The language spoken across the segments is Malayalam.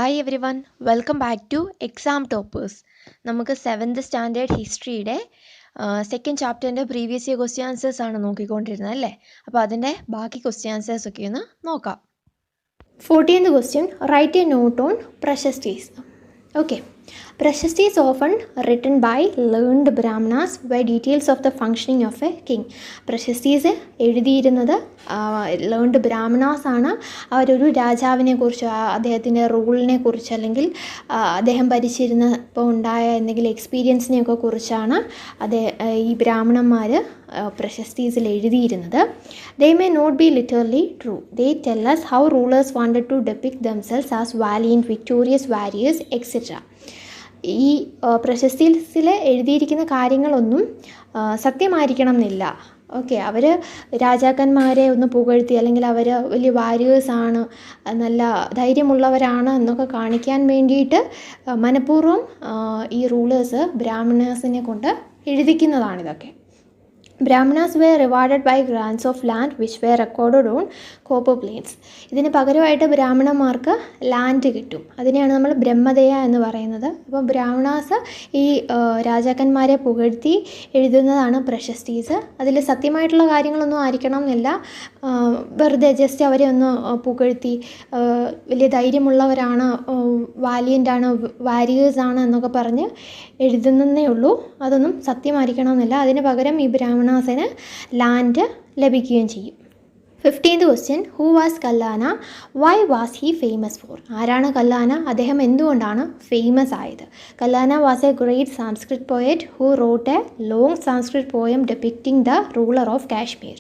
Hi everyone, welcome back to exam toppers. നമുക്ക് 7th സ്റ്റാൻഡേർഡ് ഹിസ്റ്ററിയുടെ സെക്കൻഡ് ചാപ്റ്ററിൻ്റെ പ്രീവിയസ് ഇയർ ക്വസ്റ്റ്യൻ ആൻസേഴ്സ് ആണ് നോക്കിക്കൊണ്ടിരുന്നത് അല്ലേ? അപ്പോൾ അതിൻ്റെ ബാക്കി ക്വസ്റ്റ്യൻ ആൻസേഴ്സ് ഒക്കെ ഒന്ന് നോക്കാം. 14th question, write a note on Prashastis. Okay. Prashastis often written by learned Brahmanas were details of the functioning of a king. Prashastis എഴുതിയിരുന്നത് ലേൺഡ് ബ്രാഹ്മണാസ് ആണ്. അവരൊരു രാജാവിനെ കുറിച്ച്, അദ്ദേഹത്തിൻ്റെ റൂളിനെ കുറിച്ച്, അല്ലെങ്കിൽ അദ്ദേഹം ഭരിച്ചിരുന്നപ്പോൾ ഉണ്ടായ എന്തെങ്കിലും എക്സ്പീരിയൻസിനെയൊക്കെ കുറിച്ചാണ് ഈ ബ്രാഹ്മണന്മാർ പ്രശസ്തീസിൽ എഴുതിയിരുന്നത്. They may not be literally true. They tell us how rulers wanted to depict themselves as valiant, victorious warriors, etc. ഈ പ്രശസ്തിയിൽ എഴുതിയിരിക്കുന്ന കാര്യങ്ങളൊന്നും സത്യമായിരിക്കണം എന്നില്ല. ഓക്കെ, അവർ രാജാക്കന്മാരെ ഒന്ന് പുകഴ്ത്തി, അല്ലെങ്കിൽ അവർ വലിയ വാരിയേഴ്സാണ്, നല്ല ധൈര്യമുള്ളവരാണ് എന്നൊക്കെ കാണിക്കാൻ വേണ്ടിയിട്ട് മനഃപൂർവ്വം ഈ റൂളേഴ്സ് ബ്രാഹ്മണേഴ്സിനെ കൊണ്ട് എഴുതിക്കുന്നതാണിതൊക്കെ. Brahmanas were rewarded by grants of land which were recorded on copper plates. ഇതിന് പകരമായിട്ട് ബ്രാഹ്മണന്മാർക്ക് ലാൻഡ് കിട്ടും. അതിനെയാണ് നമ്മൾ ബ്രഹ്മദയ എന്ന് പറയുന്നത്. അപ്പോൾ ബ്രാഹ്മണാസ് ഈ രാജാക്കന്മാരെ പുകഴ്ത്തി എഴുതുന്നതാണ് പ്രശസ്തീസ്. അതിൽ സത്യമായിട്ടുള്ള കാര്യങ്ങളൊന്നും ആയിരിക്കണം എന്നില്ല, വെറുതെ ജസ്റ്റ് അവരെ ഒന്ന് പുകഴ്ത്തി വലിയ ധൈര്യമുള്ളവരാണ്, വാലിയൻ്റാണ്, വാരിയേഴ്സാണ് എന്നൊക്കെ പറഞ്ഞ് എഴുതുന്നതേ ഉള്ളൂ. അതൊന്നും സത്യമായിരിക്കണം എന്നില്ല. അതിന് പകരം ഈ ബ്രാഹ്മണാസിന് ലാൻഡ് ലഭിക്കുകയും ചെയ്യും. 15th question, who was Kallana? Why was he famous for? ആരാണ് കല്ലാന? അദ്ദേഹം എന്തുകൊണ്ടാണ് ഫേമസ് ആയത്? Kalhana was a great Sanskrit poet who wrote a long Sanskrit poem depicting the ruler of Kashmir.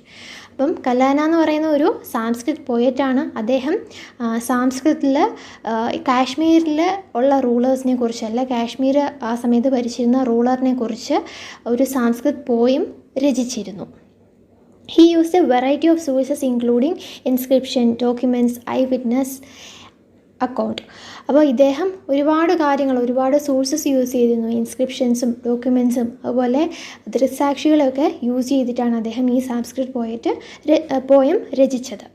അപ്പം കല്ലാന എന്ന് പറയുന്ന ഒരു സാംസ്ക്രിറ്റ് പോയറ്റാണ്. അദ്ദേഹം സാംസ്കൃതിൽ കാശ്മീരിൽ ഉള്ള റൂളേഴ്സിനെ കുറിച്ചല്ല, കാശ്മീർ ആ സമയത്ത് ഭരിച്ചിരുന്ന റൂളറിനെ കുറിച്ച് ഒരു സാംസ്കൃത് പോയം രചിച്ചിരുന്നു. He used a variety of sources including inscription, documents, eyewitness account. അപ്പോൾ ഇദ്ദേഹം ഒരുപാട് സോഴ്സസ് യൂസ് ചെയ്തിരുന്നു. ഇൻസ്ക്രിപ്ഷൻസും ഡോക്യുമെൻസും അതുപോലെ ദൃക്സാക്ഷികളൊക്കെ യൂസ് ചെയ്തിട്ടാണ് അദ്ദേഹം ഈ സാംസ്കൃത് പോയം രചിച്ചത്.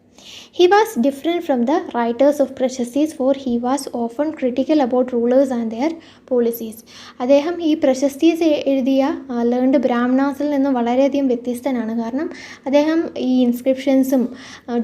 He was different from the writers of Prashastis for he was often critical about rulers and their policies. അദ്ദേഹം ഈ പ്രശസ്തീസ് എഴുതിയ ലേൺഡ് ബ്രാഹ്മണാസിൽ നിന്ന് വളരെയധികം വ്യത്യസ്തനാണ്. കാരണം അദ്ദേഹം ഈ ഇൻസ്ക്രിപ്ഷൻസും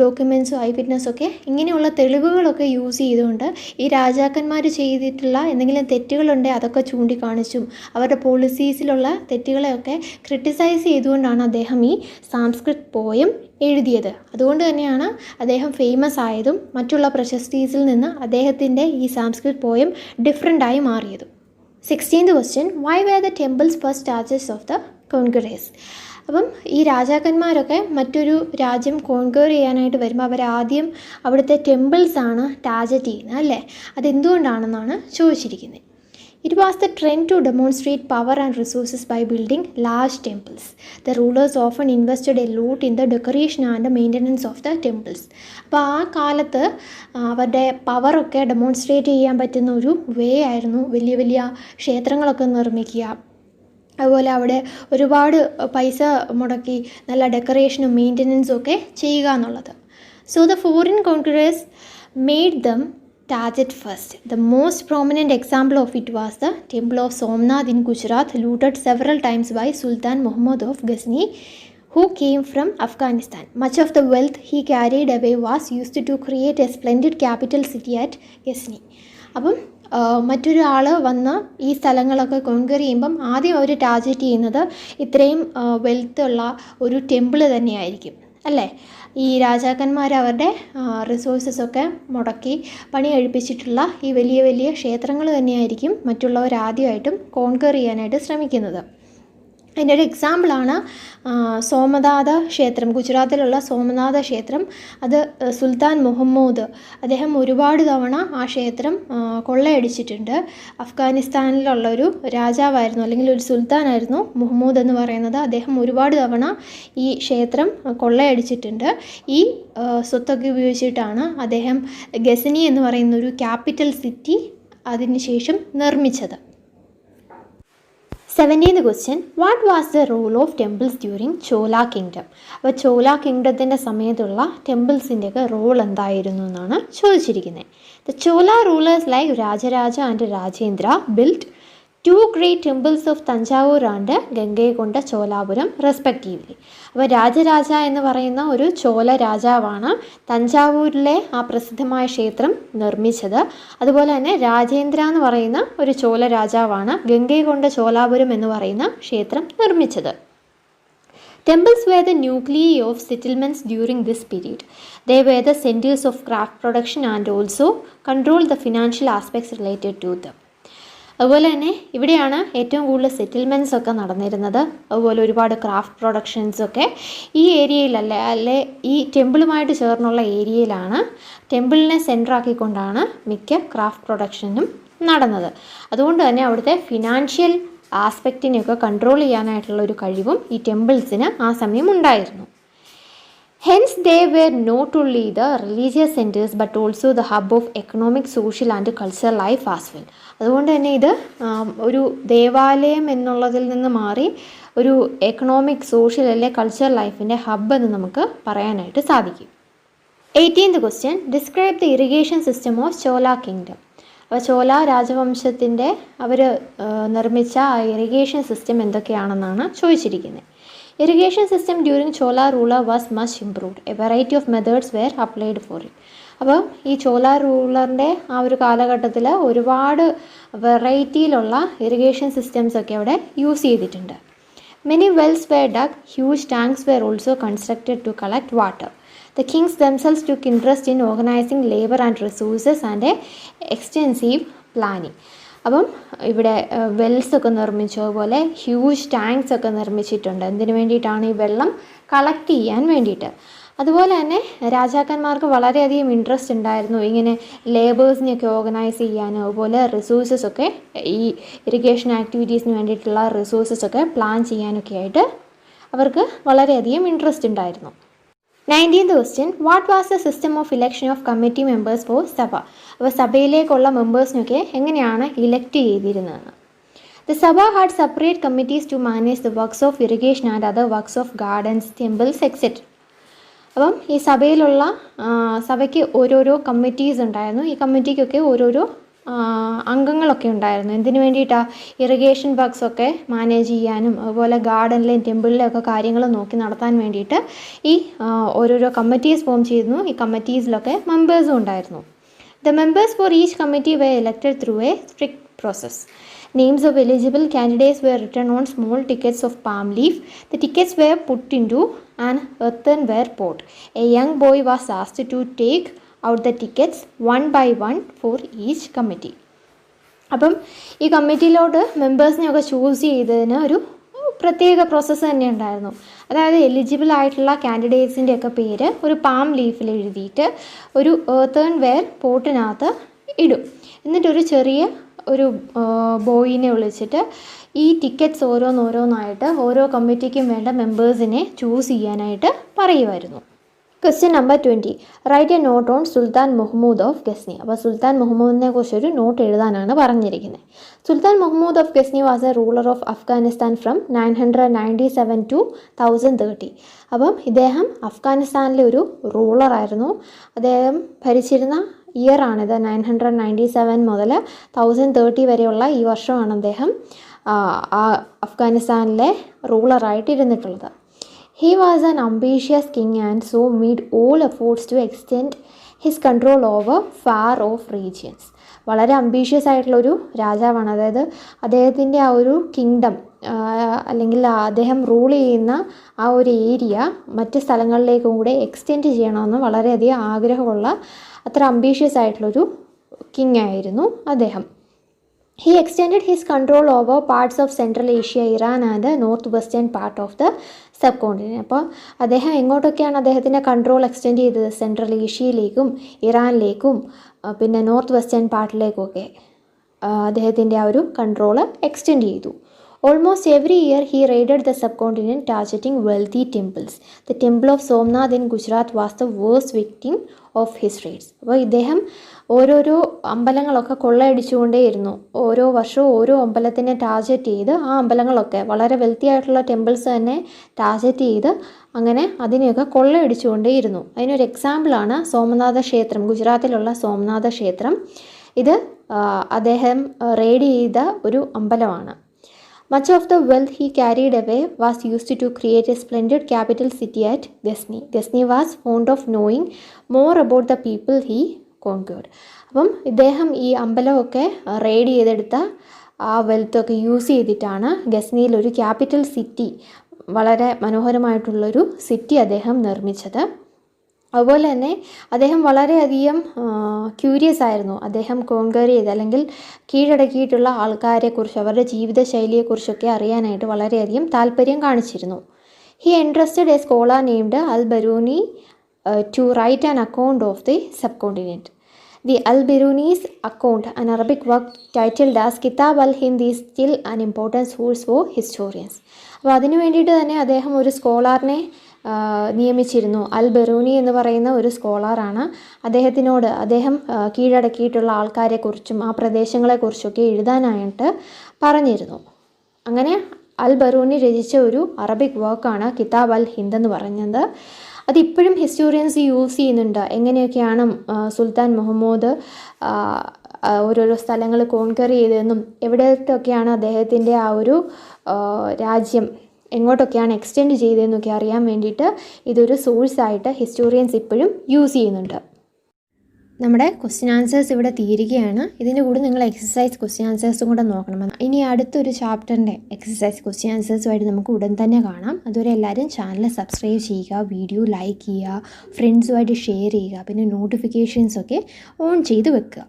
ഡോക്യുമെൻസും ഐ വിറ്റ്നസ്സൊക്കെ ഇങ്ങനെയുള്ള തെളിവുകളൊക്കെ യൂസ് ചെയ്തുകൊണ്ട് ഈ രാജാക്കന്മാർ ചെയ്തിട്ടുള്ള എന്തെങ്കിലും തെറ്റുകളുണ്ടെങ്കിൽ അതൊക്കെ ചൂണ്ടിക്കാണിച്ചും അവരുടെ പോളിസീസിലുള്ള തെറ്റുകളെയൊക്കെ ക്രിട്ടിസൈസ് ചെയ്തുകൊണ്ടാണ് അദ്ദേഹം ഈ സാംസ്കൃത് പോയം എഴുതിയത്. അതുകൊണ്ട് തന്നെയാണ് അദ്ദേഹം ഫേമസ് ആയതും മറ്റുള്ള പ്രശസ്തീസിൽ നിന്ന് അദ്ദേഹത്തിൻ്റെ ഈ സാംസ്കൃത് പോയം ഡിഫറെൻ്റായി മാറിയതും. 16th question, why were the temples first targets of the conquerors? അപ്പം ഈ രാജാക്കന്മാരൊക്കെ മറ്റൊരു രാജ്യം കോൺക്വർ ചെയ്യാനായിട്ട് വരുമ്പോൾ അവരാദ്യം അവിടുത്തെ ടെമ്പിൾസാണ് ടാർഗറ്റ് ചെയ്യുന്നത് അല്ലേ? അതെന്തുകൊണ്ടാണെന്നാണ് ചോദിച്ചിരിക്കുന്നത്. It was the trend to demonstrate power and resources by building large temples. The rulers often invested a lot in the decoration and maintenance of the temples. അപ്പോൾ ആ കാലത്ത് അവരുടെ പവറൊക്കെ ഡെമോൺസ്ട്രേറ്റ് ചെയ്യാൻ പറ്റുന്ന ഒരു വേ ആയിരുന്നു വലിയ വലിയ ക്ഷേത്രങ്ങളൊക്കെ നിർമ്മിക്കുക, അതുപോലെ അവിടെ ഒരുപാട് പൈസ മുടക്കി നല്ല ഡെക്കറേഷനും മെയിൻ്റനൻസും ഒക്കെ ചെയ്യുക എന്നുള്ളത്. So the foreign conquerors made them target first. The most prominent example of it was the temple of Somnath in Gujarat, looted several times by Sultan Muhammad of Ghazni, who came from Afghanistan. Much of the wealth he carried away was used to create a splendid capital city at Ghazni. അപ്പം മറ്റൊരാൾ വന്ന് ഈ സ്ഥലങ്ങളൊക്കെ കോൺക്വർ ചെയ്യുമ്പം ആദ്യം അവർ ടാർഗറ്റ് ചെയ്യുന്നത് ഇത്രയും വെൽത്തുള്ള ഒരു ടെമ്പിൾ തന്നെയായിരിക്കും അല്ലേ? ഈ രാജാക്കന്മാർ അവരുടെ റിസോഴ്സസൊക്കെ മുടക്കി പണി കഴിപ്പിച്ചിട്ടുള്ള ഈ വലിയ വലിയ ക്ഷേത്രങ്ങൾ തന്നെയായിരിക്കും മറ്റുള്ളവർ ആദ്യമായിട്ടും കോൺക്വർ ചെയ്യാനായിട്ട് ശ്രമിക്കുന്നത്. അതിൻ്റെ ഒരു എക്സാമ്പിളാണ് സോമനാഥ ക്ഷേത്രം, ഗുജറാത്തിലുള്ള സോമനാഥ ക്ഷേത്രം. അത് സുൽത്താൻ മുഹമ്മൂദ് അദ്ദേഹം ഒരുപാട് തവണ ആ ക്ഷേത്രം കൊള്ളയടിച്ചിട്ടുണ്ട്. അഫ്ഗാനിസ്ഥാനിലുള്ളൊരു രാജാവായിരുന്നു, അല്ലെങ്കിൽ ഒരു സുൽത്താനായിരുന്നു മുഹമ്മൂദ് എന്ന് പറയുന്നത്. അദ്ദേഹം ഒരുപാട് തവണ ഈ ക്ഷേത്രം കൊള്ളയടിച്ചിട്ടുണ്ട്. ഈ സ്വത്തൊക്കെ ഉപയോഗിച്ചിട്ടാണ് അദ്ദേഹം ഗസനി എന്ന് പറയുന്ന ഒരു ക്യാപിറ്റൽ സിറ്റി അതിനുശേഷം നിർമ്മിച്ചത്. 17th question, what was the role of temples during Chola kingdom? അപ്പോൾ ചോല കിങ്ഡത്തിൻ്റെ സമയത്തുള്ള ടെമ്പിൾസിൻ്റെയൊക്കെ റോൾ എന്തായിരുന്നു എന്നാണ് ചോദിച്ചിരിക്കുന്നത്. The Chola rulers like Rajaraja and Rajendra built 2 great temples of Thanjavur and Gangaikonda Cholapuram respectively. അപ്പോൾ രാജരാജ എന്ന് പറയുന്ന ഒരു ചോല രാജാവാണ് തഞ്ചാവൂരിലെ ആ പ്രസിദ്ധമായ ക്ഷേത്രം നിർമ്മിച്ചത്. അതുപോലെ തന്നെ രാജേന്ദ്ര എന്ന് പറയുന്ന ഒരു ചോല രാജാവാണ് ഗംഗൈകൊണ്ട ചോലാപുരം എന്ന് പറയുന്ന ക്ഷേത്രം നിർമ്മിച്ചത്. Temples were the nuclei of settlements during this period. They were the centers of craft production and also controlled the financial aspects related to them. അതുപോലെ തന്നെ ഇവിടെയാണ് ഏറ്റവും കൂടുതൽ സെറ്റിൽമെൻറ്റ്സ് ഒക്കെ നടന്നിരുന്നത്. അതുപോലെ ഒരുപാട് ക്രാഫ്റ്റ് പ്രൊഡക്ഷൻസൊക്കെ ഈ ഏരിയയിലല്ലേ ഈ ടെമ്പിളുമായിട്ട് ചേർന്നുള്ള ഏരിയയിലാണ്. ടെമ്പിളിനെ സെൻറ്ററാക്കിക്കൊണ്ടാണ് മിക്ക ക്രാഫ്റ്റ് പ്രൊഡക്ഷനും നടന്നത്. അതുകൊണ്ട് തന്നെ അവിടുത്തെ ഫിനാൻഷ്യൽ ആസ്പെക്റ്റിനെയൊക്കെ കൺട്രോൾ ചെയ്യാനായിട്ടുള്ള ഒരു കഴിവും ഈ ടെമ്പിൾസിന് ആ സമയം ഉണ്ടായിരുന്നു. Hence, they were not only the religious centers but also the hub of economic, social and cultural life as well. അതുകൊണ്ട് തന്നെ ഇത് ഒരു ദേവാലയം എന്നുള്ളതിൽ നിന്ന് മാറി ഒരു എക്കണോമിക്, സോഷ്യൽ അല്ലെ കൾച്ചറൽ ലൈഫിൻ്റെ ഹബ്ബ് എന്ന് നമുക്ക് പറയാനായിട്ട് സാധിക്കും. 18th question, describe the irrigation system of Chola kingdom. അപ്പോൾ ചോല രാജവംശത്തിൻ്റെ അവർ നിർമ്മിച്ച ഇറിഗേഷൻ സിസ്റ്റം എന്തൊക്കെയാണെന്നാണ് ചോദിച്ചിരിക്കുന്നത്. Irrigation system during Chola ruler was much improved. A variety of methods were applied for it. അപ്പോൾ ഈ ചോല റൂളറിൻ്റെ ആ ഒരു കാലഘട്ടത്തിൽ ഒരുപാട് വെറൈറ്റിയിലുള്ള ഇറിഗേഷൻ സിസ്റ്റംസ് ഒക്കെ അവിടെ യൂസ് ചെയ്തിട്ടുണ്ട്. Many wells were dug, huge tanks were also constructed to collect water. The kings themselves took interest in organizing labor and resources and extensive planning. അപ്പം ഇവിടെ വെൽസൊക്കെ നിർമ്മിച്ചു, അതുപോലെ ഹ്യൂജ് ടാങ്ക്സ് ഒക്കെ നിർമ്മിച്ചിട്ടുണ്ട്. എന്തിനു വേണ്ടിയിട്ടാണ്? ഈ വെള്ളം കളക്ട് ചെയ്യാൻ വേണ്ടിയിട്ട്. അതുപോലെ തന്നെ രാജാക്കന്മാർക്ക് വളരെയധികം ഇൻട്രസ്റ്റ് ഉണ്ടായിരുന്നു ഇങ്ങനെ ലേബേഴ്സിനെയൊക്കെ ഓർഗനൈസ് ചെയ്യാനും, അതുപോലെ റിസോഴ്സസൊക്കെ ഈ ഇറിഗേഷൻ ആക്ടിവിറ്റീസിന് വേണ്ടിയിട്ടുള്ള റിസോഴ്സസൊക്കെ പ്ലാൻ ചെയ്യാനൊക്കെ ആയിട്ട് അവർക്ക് വളരെയധികം ഇൻട്രസ്റ്റ് ഉണ്ടായിരുന്നു. 19th question, what was the system of election of committee members for സഭ? അപ്പോൾ സഭയിലേക്കുള്ള മെമ്പേഴ്സിനൊക്കെ എങ്ങനെയാണ് elect ചെയ്തിരുന്നതെന്ന്. The Sabha had separate committees to manage the works of irrigation and other works of gardens, temples, etc. അപ്പം ഈ സഭയ്ക്ക് ഓരോരോ കമ്മിറ്റീസ് ഉണ്ടായിരുന്നു. ഈ കമ്മിറ്റിക്കൊക്കെ ഓരോരോ അംഗങ്ങളൊക്കെ ഉണ്ടായിരുന്നു. എന്തിനു വേണ്ടിയിട്ടാണ്? ഇറിഗേഷൻ വർക്ക്സൊക്കെ മാനേജ് ചെയ്യാനും, അതുപോലെ ഗാർഡനിലെയും ടെമ്പിളിലെയും ഒക്കെ കാര്യങ്ങൾ നോക്കി നടത്താൻ വേണ്ടിയിട്ട് ഈ ഓരോരോ കമ്മിറ്റീസ് ഫോം ചെയ്തിരുന്നു. ഈ കമ്മിറ്റീസിലൊക്കെ മെമ്പേഴ്സും ഉണ്ടായിരുന്നു. The members for each committee were elected through a strict process. Names of eligible candidates were written on small tickets of palm leaf. The tickets were put into an earthenware pot. A young boy was asked to take out the tickets one by one for each committee. അപ്പം ഈ കമ്മിറ്റിയിലോട്ട് മെമ്പേഴ്സിനെയൊക്കെ ചൂസ് ചെയ്തതിന് ഒരു പ്രത്യേക പ്രോസസ്സ് തന്നെ ഉണ്ടായിരുന്നു. അതായത് എലിജിബിൾ ആയിട്ടുള്ള കാൻഡിഡേറ്റ്സിൻ്റെയൊക്കെ പേര് ഒരു പാം ലീഫിൽ എഴുതിയിട്ട് ഒരു എർത്തേൺവെയർ പോട്ടിനകത്ത് ഇടും. എന്നിട്ടൊരു ചെറിയ ഒരു ബോയിനെ വിളിച്ചിട്ട് ഈ ടിക്കറ്റ്സ് ഓരോന്നോരോന്നായിട്ട് ഓരോ കമ്മിറ്റിക്കും വേണ്ട മെമ്പേഴ്സിനെ ചൂസ് ചെയ്യാനായിട്ട് പറയുമായിരുന്നു. Question number 20. Write a note on Sultan Mahmud of Ghazni. അപ്പോൾ സുൽത്താൻ മുഹമ്മൂദിനെ കുറിച്ചൊരു നോട്ട് എഴുതാനാണ് പറഞ്ഞിരിക്കുന്നത്. Sultan Mahmud of Ghazni was a ruler of Afghanistan from 997 to 1030. അപ്പം ഇദ്ദേഹം അഫ്ഗാനിസ്ഥാനിലെ ഒരു റൂളറായിരുന്നു. അദ്ദേഹം ഭരിച്ചിരുന്ന ഇയറാണിത്. 997 മുതൽ 1030 വരെയുള്ള ഈ വർഷമാണ് അദ്ദേഹം അഫ്ഗാനിസ്ഥാനിലെ റൂളറായിട്ട് ഇരുന്നിട്ടുള്ളത്. He was an ambitious king and so made all efforts to extend his control over far off regions. വളരെ അംബീഷ്യസ് ആയിട്ടുള്ളൊരു രാജാവാണ്. അതായത് അദ്ദേഹത്തിൻ്റെ ആ ഒരു കിങ്ഡം അല്ലെങ്കിൽ അദ്ദേഹം റൂൾ ചെയ്യുന്ന ആ ഒരു ഏരിയ മറ്റ് സ്ഥലങ്ങളിലേക്കും കൂടെ എക്സ്റ്റെൻഡ് ചെയ്യണമെന്ന് വളരെയധികം ആഗ്രഹമുള്ള അത്ര അംബീഷ്യസ് ആയിട്ടുള്ളൊരു കിങ് ആയിരുന്നു അദ്ദേഹം. He extended his control over parts of Central Asia, Iran and the northwestern part of the subcontinent. അപ്പോൾ അദ്ദേഹം എങ്ങോട്ടൊക്കെയാണ് അദ്ദേഹത്തിൻ്റെ കൺട്രോൾ എക്സ്റ്റെൻഡ് ചെയ്തത്? സെൻട്രൽ ഏഷ്യയിലേക്കും ഇറാനിലേക്കും പിന്നെ നോർത്ത് വെസ്റ്റേൺ പാർട്ടിലേക്കുമൊക്കെ അദ്ദേഹത്തിൻ്റെ ആ ഒരു കൺട്രോൾ എക്സ്റ്റെൻഡ് ചെയ്തു. Almost every year he raided the subcontinent targeting wealthy temples. The temple of Somnath in Gujarat was the worst victim of his raids. അപ്പോൾ ഇദ്ദേഹം ഓരോരോ അമ്പലങ്ങളൊക്കെ കൊള്ളയടിച്ചുകൊണ്ടേയിരുന്നു. ഓരോ വർഷവും ഓരോ അമ്പലത്തിനെ ടാർഗറ്റ് ചെയ്ത് ആ അമ്പലങ്ങളൊക്കെ വളരെ വെൽത്തി ആയിട്ടുള്ള ടെമ്പിൾസ് തന്നെ ടാർഗറ്റ് ചെയ്ത് അങ്ങനെ അതിനെയൊക്കെ കൊള്ളയടിച്ചുകൊണ്ടേയിരുന്നു. അതിനൊരു എക്സാമ്പിളാണ് സോമനാഥ ക്ഷേത്രം, ഗുജറാത്തിലുള്ള സോമനാഥ ക്ഷേത്രം. ഇത് അദ്ദേഹം റെയ്ഡ് ചെയ്ത ഒരു അമ്പലമാണ്. Much of the wealth he carried away was used to create a splendid capital city at Ghazni. Ghazni was fond of knowing more about the people he conquered. അപ്പം ഇദ്ദേഹം ഈ അമ്പലമൊക്കെ റെയ്ഡ് ചെയ്തെടുത്ത ആ വെൽത്തൊക്കെ യൂസ് ചെയ്തിട്ടാണ് ഗസ്നിയിൽ ഒരു ക്യാപിറ്റൽ സിറ്റി, വളരെ മനോഹരമായിട്ടുള്ളൊരു സിറ്റി അദ്ദേഹം നിർമ്മിച്ചത്. അതുപോലെ തന്നെ അദ്ദേഹം വളരെയധികം ക്യൂരിയസ് ആയിരുന്നു. അദ്ദേഹം കോൺക്വർ ചെയ്ത് അല്ലെങ്കിൽ കീഴടക്കിയിട്ടുള്ള ആൾക്കാരെക്കുറിച്ച്, അവരുടെ ജീവിതശൈലിയെക്കുറിച്ചൊക്കെ അറിയാനായിട്ട് വളരെയധികം താല്പര്യം കാണിച്ചിരുന്നു. He entrusted a scholar named Al Biruni to write an account of the subcontinent. The Al-Biruni's account, an Arabic work titled as Kitab al-Hind, is still an important source for historians. അപ്പോൾ അതിനു വേണ്ടിയിട്ട് തന്നെ അദ്ദേഹം ഒരു സ്കോളറിനെ നിയമിച്ചിരുന്നു. അൽ ബറൂനി എന്ന് പറയുന്ന ഒരു സ്കോളറാണ്. അദ്ദേഹത്തിനോട് അദ്ദേഹം കീഴടക്കിയിട്ടുള്ള ആൾക്കാരെക്കുറിച്ചും ആ പ്രദേശങ്ങളെക്കുറിച്ചൊക്കെ എഴുതാനായിട്ട് പറഞ്ഞിരുന്നു. അങ്ങനെ അൽ ബറൂനി രചിച്ച ഒരു അറബിക് വർക്കാണ് കിതാബ് അൽ ഹിന്ദ് എന്ന് പറയുന്നത്. അതിപ്പോഴും ഹിസ്റ്റോറിയൻസ് യൂസ് ചെയ്യുന്നുണ്ട്. എങ്ങനെയൊക്കെയാണ് സുൽത്താൻ മുഹമ്മദ് ഓരോരോ സ്ഥലങ്ങൾ കോൺക്വർ ചെയ്തതെന്നും എവിടെയൊക്കെയാണ് അദ്ദേഹത്തിൻ്റെ ആ ഒരു രാജ്യം എങ്ങോട്ടൊക്കെയാണ് എക്സ്റ്റെൻഡ് ചെയ്തതെന്നൊക്കെ അറിയാൻ വേണ്ടിയിട്ട് ഇതൊരു സോഴ്സായിട്ട് ഹിസ്റ്റോറിയൻസ് ഇപ്പോഴും യൂസ് ചെയ്യുന്നുണ്ട്. നമ്മുടെ ക്വസ്റ്റ്യൻ ആൻസേഴ്സ് ഇവിടെ തീരുകയാണ്. ഇതിൻ്റെ കൂടെ നിങ്ങൾ എക്സസൈസ് ക്വസ്റ്റ്യൻ ആൻസേഴ്സും കൂടെ നോക്കണം. ഇനി അടുത്തൊരു ചാപ്റ്ററിൻ്റെ എക്സസൈസ് ക്വസ്റ്റ്യൻ ആൻസേഴ്സുമായിട്ട് നമുക്ക് ഉടൻ തന്നെ കാണാം. അതുവരെ എല്ലാവരും ചാനൽ സബ്സ്ക്രൈബ് ചെയ്യുക, വീഡിയോ ലൈക്ക് ചെയ്യുക, ഫ്രണ്ട്സുമായിട്ട് ഷെയർ ചെയ്യുക, പിന്നെ നോട്ടിഫിക്കേഷൻസൊക്കെ ഓൺ ചെയ്ത് വെക്കുക.